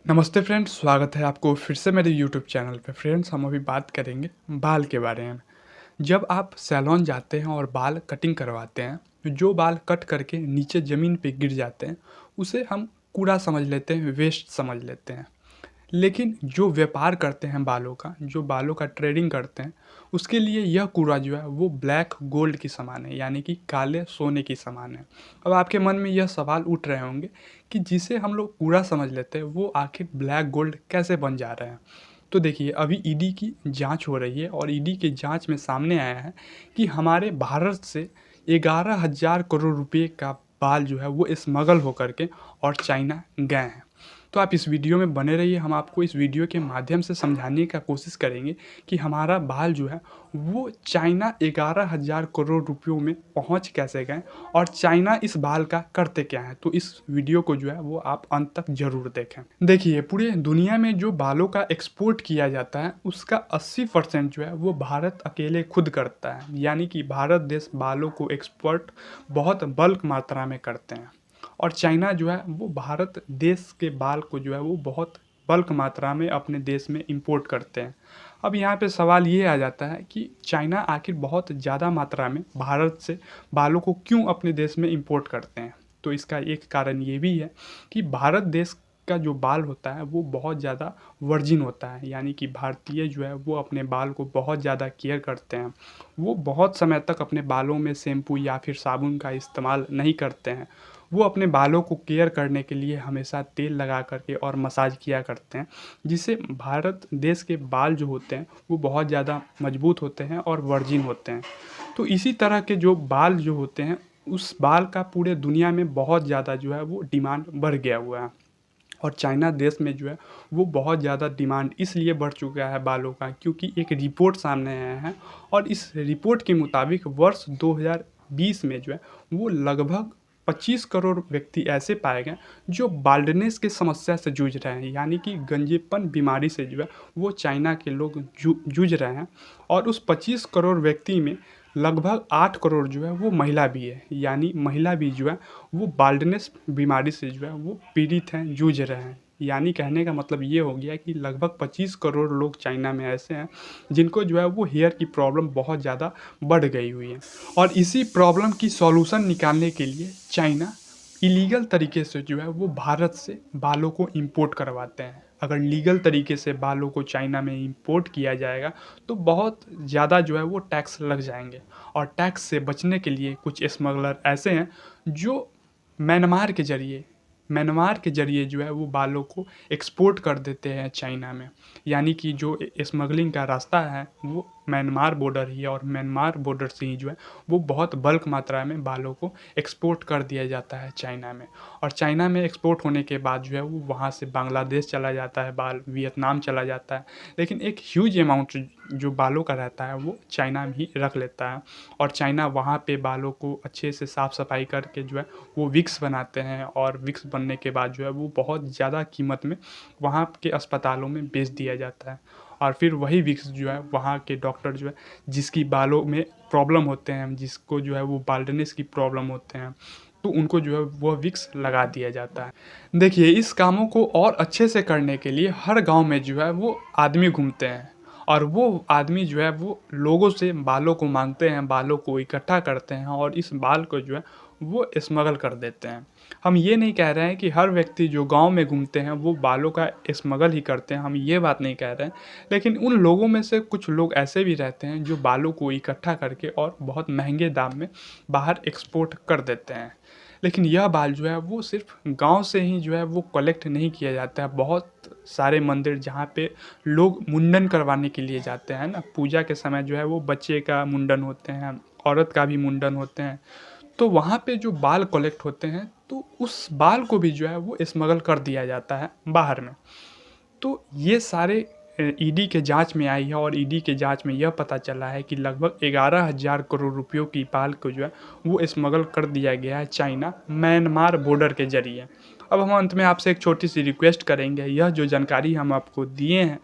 नमस्ते फ्रेंड्स, स्वागत है आपको फिर से मेरे यूट्यूब चैनल पे। फ्रेंड्स, हम अभी बात करेंगे बाल के बारे में। जब आप सैलून जाते हैं और बाल कटिंग करवाते हैं, तो जो बाल कट करके नीचे ज़मीन पे गिर जाते हैं, उसे हम कूड़ा समझ लेते हैं, वेस्ट समझ लेते हैं। लेकिन जो व्यापार करते हैं बालों का, जो बालों का ट्रेडिंग करते हैं, उसके लिए यह कूड़ा जो है वो ब्लैक गोल्ड की समान है, यानी कि काले सोने की समान है। अब आपके मन में यह सवाल उठ रहे होंगे कि जिसे हम लोग कूड़ा समझ लेते हैं, वो आखिर ब्लैक गोल्ड कैसे बन जा रहे हैं। तो देखिए, अभी ईडी की जांच हो रही है और ईडी की जांच में सामने आया है कि हमारे भारत से 11,000 करोड़ रुपए का बाल जो है वो स्मगल होकर के और चाइना गए हैं। तो आप इस वीडियो में बने रहिए। हम आपको इस वीडियो के माध्यम से समझाने का कोशिश करेंगे कि हमारा बाल जो है वो चाइना 11,000 करोड़ रुपयों में पहुंच कैसे गए और चाइना इस बाल का करते क्या है। तो इस वीडियो को जो है वो आप अंत तक जरूर देखें। देखिए, पूरे दुनिया में जो बालों का एक्सपोर्ट किया जाता है उसका 80% जो है वो भारत अकेले खुद करता है, यानी कि भारत देश बालों को एक्सपोर्ट बहुत बल्क मात्रा में करते हैं। और चाइना जो है वो भारत देश के बाल को जो है वो बहुत बल्क मात्रा में अपने देश में इंपोर्ट करते हैं। अब यहाँ पे सवाल ये आ जाता है कि चाइना आखिर बहुत ज़्यादा मात्रा में भारत से बालों को क्यों अपने देश में इंपोर्ट करते हैं। तो इसका एक कारण ये भी है कि भारत देश का जो बाल होता है वो बहुत ज़्यादा वर्जिन होता है, यानी कि भारतीय जो है वो अपने बाल को बहुत ज़्यादा केयर करते हैं। वो बहुत समय तक अपने बालों में शैम्पू या फिर साबुन का इस्तेमाल नहीं करते हैं। वो अपने बालों को केयर करने के लिए हमेशा तेल लगा करके और मसाज किया करते हैं, जिससे भारत देश के बाल जो होते हैं वो बहुत ज़्यादा मजबूत होते हैं और वर्जिन होते हैं। तो इसी तरह के जो बाल जो होते हैं, उस बाल का पूरे दुनिया में बहुत ज़्यादा जो है वो डिमांड बढ़ गया हुआ है। और चाइना देश में जो है वो बहुत ज़्यादा डिमांड इसलिए बढ़ चुका है बालों का, क्योंकि एक रिपोर्ट सामने आया है और इस रिपोर्ट के मुताबिक वर्ष 2020 में जो है वो लगभग 25 करोड़ व्यक्ति ऐसे पाए गए जो बाल्डनेस की समस्या से जूझ रहे हैं, यानी कि गंजेपन बीमारी से जो है वो चाइना के लोग जूझ रहे हैं। और उस 25 करोड़ व्यक्ति में लगभग 8 करोड़ जो है वो महिला भी है, यानी महिला भी जो है वो बाल्डनेस बीमारी से जो है वो पीड़ित हैं, जूझ रहे हैं। यानी कहने का मतलब ये हो गया कि लगभग 25 करोड़ लोग चाइना में ऐसे हैं जिनको जो है वो हेयर की प्रॉब्लम बहुत ज़्यादा बढ़ गई हुई है। और इसी प्रॉब्लम की सॉल्यूशन निकालने के लिए चाइना इलीगल तरीके से जो है वो भारत से बालों को इंपोर्ट करवाते हैं। अगर लीगल तरीके से बालों को चाइना में इंपोर्ट किया जाएगा तो बहुत ज़्यादा जो है वो टैक्स लग जाएंगे। और टैक्स से बचने के लिए कुछ स्मगलर ऐसे हैं जो म्यांमार के ज़रिए जो है वो बालों को एक्सपोर्ट कर देते हैं चाइना में। यानी कि जो स्मगलिंग का रास्ता है वो म्यांमार बॉर्डर ही है, और म्यांमार बॉर्डर से ही जो है वो बहुत बल्क मात्रा में बालों को एक्सपोर्ट कर दिया जाता है चाइना में। और चाइना में एक्सपोर्ट होने के बाद जो है वो वहाँ से बांग्लादेश चला जाता है बाल, वियतनाम चला जाता है। लेकिन एक ह्यूज अमाउंट जो बालों का रहता है वो चाइना भी रख लेता है। और चाइना वहाँ पे बालों को अच्छे से साफ़ सफाई करके जो है वो विक्स बनाते हैं, और विक्स बनने के बाद जो है वो बहुत ज़्यादा कीमत में वहाँ के अस्पतालों में बेच दिया जाता है। और फिर वही विक्स जो है वहाँ के डॉक्टर जो है जिसकी बालों में प्रॉब्लम होते हैं, जिसको जो है वो बाल्डनेस की प्रॉब्लम होते हैं, तो उनको जो है वह विक्स लगा दिया जाता है। देखिए, इस कामों को और अच्छे से करने के लिए हर गांव में जो है वो आदमी घूमते हैं, और वो आदमी जो है वो लोगों से बालों को मांगते हैं, बालों को इकट्ठा करते हैं और इस बाल को जो है वो स्मगल कर देते हैं। हम ये नहीं कह रहे हैं कि हर व्यक्ति जो गांव में घूमते हैं वो बालों का स्मगल ही करते हैं, हम ये बात नहीं कह रहे हैं। लेकिन उन लोगों में से कुछ लोग ऐसे भी रहते हैं जो बालों को इकट्ठा करके और बहुत महंगे दाम में बाहर एक्सपोर्ट कर देते हैं। लेकिन यह बाल जो है वो सिर्फ गांव से ही जो है वो कलेक्ट नहीं किया जाता है। बहुत सारे मंदिर जहाँ पे लोग मुंडन करवाने के लिए जाते हैं ना, पूजा के समय जो है वो बच्चे का मुंडन होते हैं, औरत का भी मुंडन होते हैं, तो वहाँ पे जो बाल कलेक्ट होते हैं तो उस बाल को भी जो है वो स्मगल कर दिया जाता है बाहर में। तो ये सारे ईडी के जांच में आई है, और ईडी के जांच में यह पता चला है कि लगभग 11,000 करोड़ रुपयों की बाल को जो है वो स्मगल कर दिया गया है चाइना म्यांमार बॉर्डर के जरिए। अब हम अंत में आपसे एक छोटी सी रिक्वेस्ट करेंगे, यह जो जानकारी हम आपको दिए हैं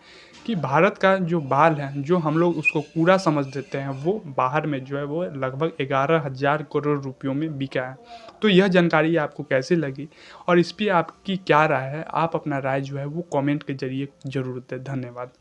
कि भारत का जो बाल है, जो हम लोग उसको कूड़ा समझ देते हैं, वो बाहर में जो है वो लगभग 11,000 करोड़ रुपयों में बिका है। तो यह जानकारी आपको कैसी लगी और इस पे आपकी क्या राय है? आप अपना राय जो है वो कमेंट के ज़रिए ज़रूर दें। धन्यवाद।